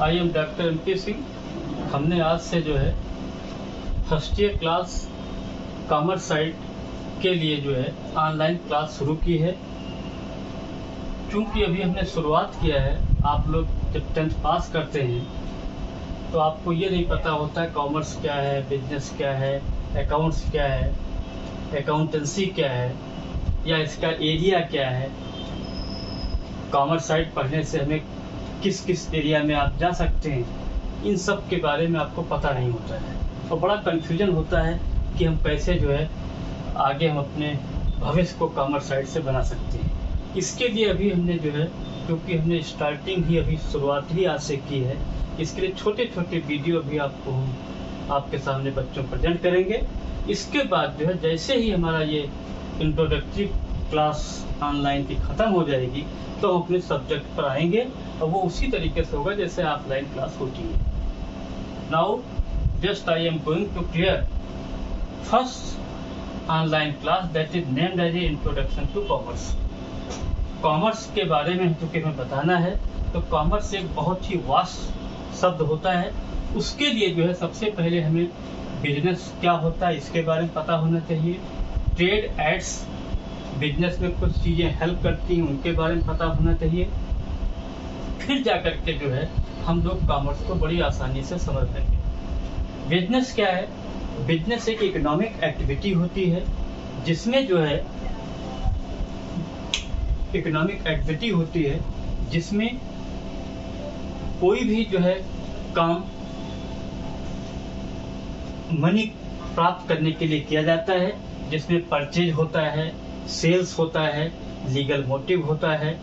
I am doctor MP Singh. हमने आज से जो है first year class commerce side के लिए जो है ऑनलाइन क्लास शुरू की है। क्योंकि अभी हमने शुरुआत किया है, आप लोग जब 10th पास करते हैं तो आपको ये नहीं पता होता है कॉमर्स क्या है, बिजनेस क्या है, अकाउंट्स क्या है, अकाउंटेंसी क्या है, या इसका एरिया क्या है। कॉमर्स साइड पढ़ने से हमें किस किस एरिया में आप जा सकते हैं, इन सब के बारे में आपको पता नहीं होता है और बड़ा कन्फ्यूजन होता है कि हम कैसे जो है आगे हम अपने भविष्य को कॉमर्स साइड से बना सकते हैं। इसके लिए अभी हमने जो है, क्योंकि हमने स्टार्टिंग ही अभी शुरुआत ही आज से की है, इसके लिए छोटे छोटे वीडियो भी आपको हम आपके सामने बच्चों प्रेजेंट करेंगे। इसके बाद जो है जैसे ही हमारा ये इंट्रोडक्टरी क्लास ऑनलाइन की ख़त्म हो जाएगी तो हम अपने सब्जेक्ट पर आएंगे और वो उसी तरीके से होगा जैसे ऑफलाइन क्लास होती है। Now just I am going to clear first online class that is named as a introduction to commerce. Commerce के बारे में चूँकि हमें बताना है तो कॉमर्स एक बहुत ही वास्ट शब्द होता है। उसके लिए जो है सबसे पहले हमें बिजनेस क्या होता है इसके बारे में पता होना चाहिए। ट्रेड एड्स बिजनेस में कुछ चीज़ें हेल्प करती हैं उनके बारे में पता होना चाहिए। फिर जा कर के जो है हम लोग कॉमर्स को बड़ी आसानी से समझ लेंगे। बिजनेस क्या है? बिजनेस एक इकोनॉमिक एक्टिविटी होती है जिसमें जो है इकोनॉमिक एक्टिविटी होती है जिसमें कोई भी जो है काम मनी प्राप्त करने के लिए किया जाता है, जिसमें परचेज होता है, सेल्स होता है, लीगल मोटिव होता है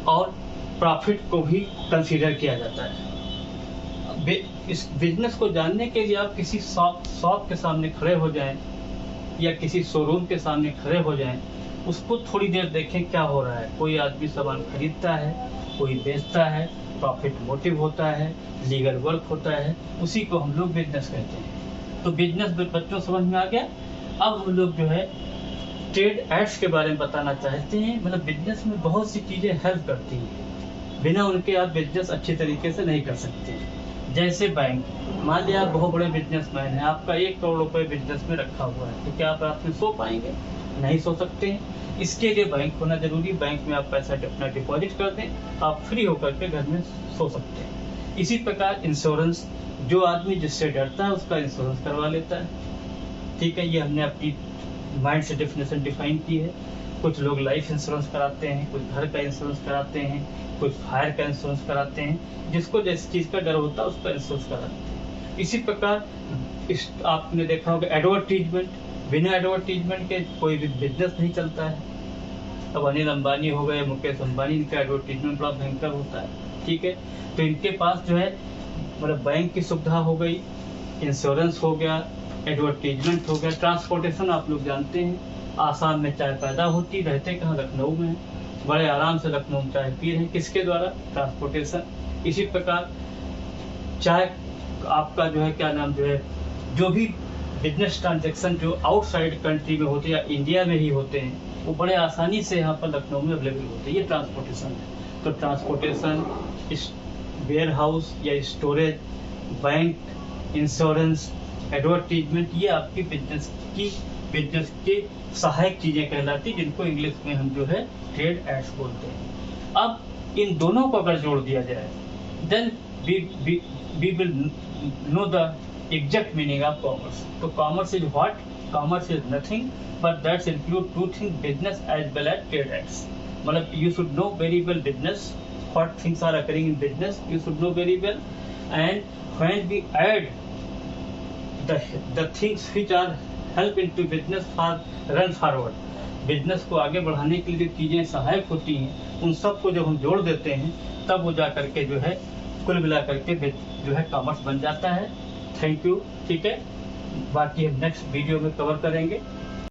और प्रॉफिट को भी कंसीडर किया जाता है। इस बिजनेस को जानने के लिए आप किसी शॉप के सामने खड़े हो जाएं या किसी शोरूम के सामने खड़े हो जाएं, उसको थोड़ी देर देखें क्या हो रहा है। कोई आदमी सामान खरीदता है, कोई बेचता है, प्रॉफिट मोटिव होता है, लीगल वर्क होता है, उसी को हम लोग बिजनेस कहते हैं। तो बिजनेस बच्चों समझ में आ गया। अब हम लोग जो है ट्रेड एड्स के बारे में बताना चाहते हैं। मतलब बिजनेस में बहुत सी चीज़ें हेल्प करती हैं, बिना उनके आप बिजनेस अच्छे तरीके से नहीं कर सकते। जैसे बैंक, मान लिया आप बहुत बड़े बिजनेसमैन हैं, आपका 1 करोड़ रुपए बिजनेस में रखा हुआ है, तो क्या आप रात में सो पाएंगे? नहीं सो सकते हैं। इसके लिए बैंक होना जरूरी। बैंक में आप पैसा अपना डिपॉजिट कर दें, आप फ्री होकर के घर में सो सकते हैं। इसी प्रकार इंश्योरेंस, जो आदमी जिससे डरता है उसका इंश्योरेंस करवा लेता है। ठीक है, ये हमने अपनी माइंड से डेफिनेशन डिफाइन की है। कुछ लोग लाइफ इंश्योरेंस कराते हैं, कुछ घर का इंश्योरेंस कराते हैं, कुछ फायर का इंश्योरेंस कराते हैं। जिसको जिस चीज़ का डर होता है उसका इंश्योरेंस कराते हैं। इसी प्रकार आपने देखा होगा एडवर्टीजमेंट, बिना एडवर्टीजमेंट के कोई भी बिजनेस नहीं चलता है। अब अनिल अंबानी हो गए, मुकेश अंबानी, इनका एडवर्टीजमेंट बड़ा भयंकर होता है। ठीक है, तो इनके पास जो है मतलब बैंक की सुविधा हो गई, इंश्योरेंस हो गया, एडवर्टीजमेंट हो गया। ट्रांसपोर्टेशन आप लोग जानते हैं, आसाम में चाय पैदा होती, रहते कहाँ? लखनऊ में, बड़े आराम से लखनऊ में चाय पी रहे हैं। किसके द्वारा? ट्रांसपोर्टेशन। इसी प्रकार चाय आपका जो है क्या नाम जो है, जो भी बिजनेस ट्रांजेक्शन जो आउटसाइड कंट्री में होते हैं या इंडिया में ही होते हैं, वो बड़े आसानी से यहाँ पर लखनऊ में अवेलेबल होते हैं। ये ट्रांसपोर्टेशन है। तो ट्रांसपोर्टेशन, वेयर हाउस या स्टोरेज, बैंक, इंश्योरेंस, एडवर्टीजमेंट, ये आपकी बिजनेस की सहायक चीज़ें कहलाती, जिनको इंग्लिश में हम जो है ट्रेड एड्स बोलते हैं। अब इन दोनों को अगर जोड़ दिया जाए then we will know the exact meaning of commerce. तो commerce is what? Commerce is nothing but that's include two thing, business as well as trade aids. मतलब you should know very well business, what things are occurring in business, you should know very well, and when we add the things which are help into business for run forward, business को आगे बढ़ाने के लिए चीज़ें सहायक होती हैं, उन सब को जब हम जोड़ देते हैं तब वो जा करके जो है कुल मिला करके जो है कॉमर्स बन जाता है। Thank you. ठीक है, बाकी हम नेक्स्ट वीडियो में कवर करेंगे।